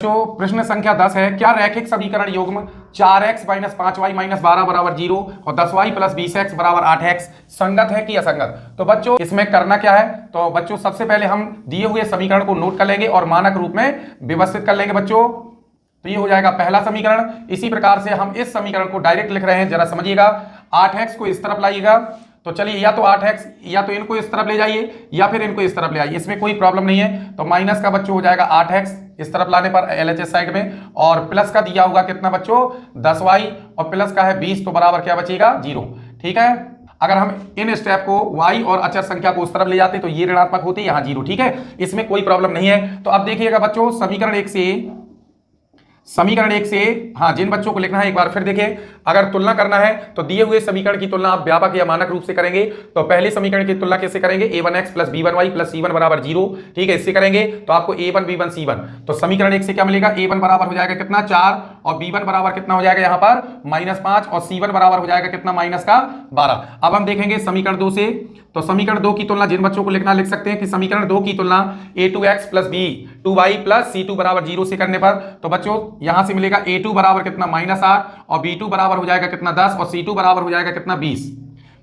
जो प्रश्न संख्या 10 है, क्या रैखिक समीकरण युग्म 4x माइनस 5y माइनस 12 बराबर 0 और 10y प्लस 20x बराबर 8x संगत है कि असंगत। तो बच्चों इसमें करना क्या है, तो बच्चों सबसे पहले हम दिए हुए समीकरण को नोट कर लेंगे और मानक रूप में व्यवस्थित कर लेंगे बच्चों। तो ये हो जाएगा पहला समीकरण। इसी प्रकार से हम इस समीकरण को डायरेक्ट लिख रहे हैं, जरा समझिएगा। 8x को इस तरफ लाइएगा, तो चलिए या तो 8x या तो इनको इस तरफ ले जाइए या फिर इनको इस तरफ ले आइए, इसमें कोई प्रॉब्लम नहीं है। तो माइनस का बच्चों हो जाएगा 8x इस तरफ लाने पर LHS साइड में, और प्लस का दिया होगा कितना बच्चों 10y और प्लस का है 20, तो बराबर क्या बचेगा 0। ठीक है, अगर हम इन स्टेप को y और अचर संख्या को उस तरफ ले जाते तो ये ऋणात्मक होते, यहां 0। ठीक है, इसमें कोई प्रॉब्लम नहीं है। तो अब देखिएगा बच्चों समीकरण एक से हाँ, जिन बच्चों को लिखना है एक बार फिर देखिए। अगर तुलना करना है तो दिए हुए समीकरण की तुलना आप व्यापक या मानक रूप से करेंगे। तो पहले समीकरण की तुलना कैसे करेंगे, a1x plus b1y plus c1 बराबर 0। ठीक है, इससे करेंगे तो आपको a1 b1 c1, तो समीकरण एक से क्या मिलेगा, a1 बराबर हो जाएगा कितना 4 और b1 बराबर कितना हो जाएगा यहाँ पर -5 और c1 बराबर हो जाएगा कितना -12। अब हम देखेंगे समीकरण 2 से। तो समीकरण 2 की तुलना जिन बच्चों को लिखना लिख सकते हैं कि समीकरण 2 की तुलना a2x plus b2y plus c2 बराबर 0 से करने पर, तो बच्चों यहां से मिलेगा a2 बराबर कितना -8 और b2 बराबर हो जाएगा कितना 10 और c2 बराबर हो जाएगा कितना 20।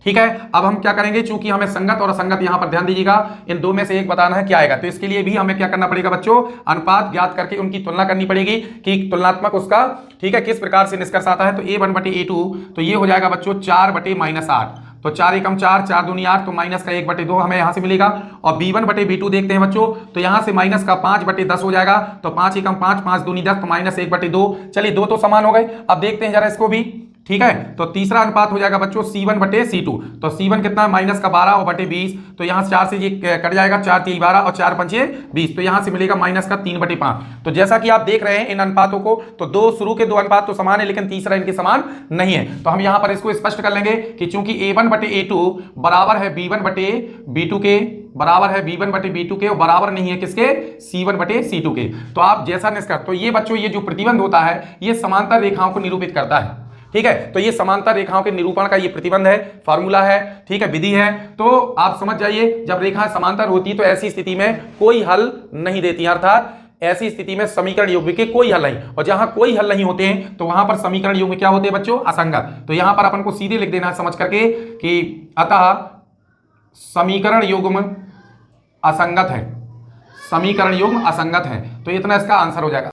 ठीक है, अब हम क्या करेंगे, चूंकि हमें संगत और असंगत यहां पर ध्यान दीजिएगा, इन दो में से एक बताना है क्या आएगा। तो इसके लिए भी हमें क्या करना पड़ेगा बच्चों, अनुपात ज्ञात करके उनकी तुलना करनी पड़ेगी कि तुलनात्मक उसका ठीक है किस प्रकार से निष्कर्ष आता है। तो a1 बटे a2, तो ये हो जाएगा बच्चों 4 बटे -8, तो 4 एकम 4, 4 दूनी 8, तो माइनस का 1 बटे 2 हमें यहां से मिलेगा। और b1 बटे b2 देखते हैं बच्चों, तो यहां से माइनस का 5 बटे 10 हो जाएगा, तो 5 एकम 5, 5 दूनी 10, तो माइनस 1 बटे 2। चलिए दो तो समान हो गए। अब देखते हैं जरा इसको भी। ठीक है, तो तीसरा अनुपात हो जाएगा बच्चों c1 बटे c2, तो c1 कितना माइनस का 12 और बटे 20, तो यहाँ 4 से ये कट जाएगा, 4 3 12 और 4 5 20, तो यहाँ से मिलेगा माइनस का 3 बटे 5। तो जैसा कि आप देख रहे हैं इन अनुपातों को, तो दो शुरू के दो अनुपात तो समान है लेकिन तीसरा इनके समान नहीं है। तो हम यहाँ पर इसको स्पष्ट कर लेंगे कि चूंकि a1 बटे a2 बराबर है b1 बटे b2 के, बराबर है b1 बटे b2 के, और बराबर नहीं है किसके, c1 बटे c2 के। तो आप जैसा निष्कर्ष, तो ये बच्चों ये जो प्रतिबंध होता है ये समांतर रेखाओं को निरूपित करता है। ठीक है, तो ये समांतर रेखाओं के निरूपण का ये प्रतिबंध है, फार्मूला है, ठीक है, विधि है। तो आप समझ जाइए, जब रेखा समांतर होती है तो ऐसी स्थिति में कोई हल नहीं देती, अर्थात ऐसी स्थिति में समीकरण युग्म के कोई हल नहीं, और जहां कोई हल नहीं होते हैं तो वहां पर समीकरण युग्म क्या होते हैं बच्चों, असंगत। तो यहां पर अपन को सीधे लिख देना है समझ करके कि अतः समीकरण युग्म असंगत है, समीकरण युग्म असंगत है। तो इतना इसका आंसर हो जाएगा।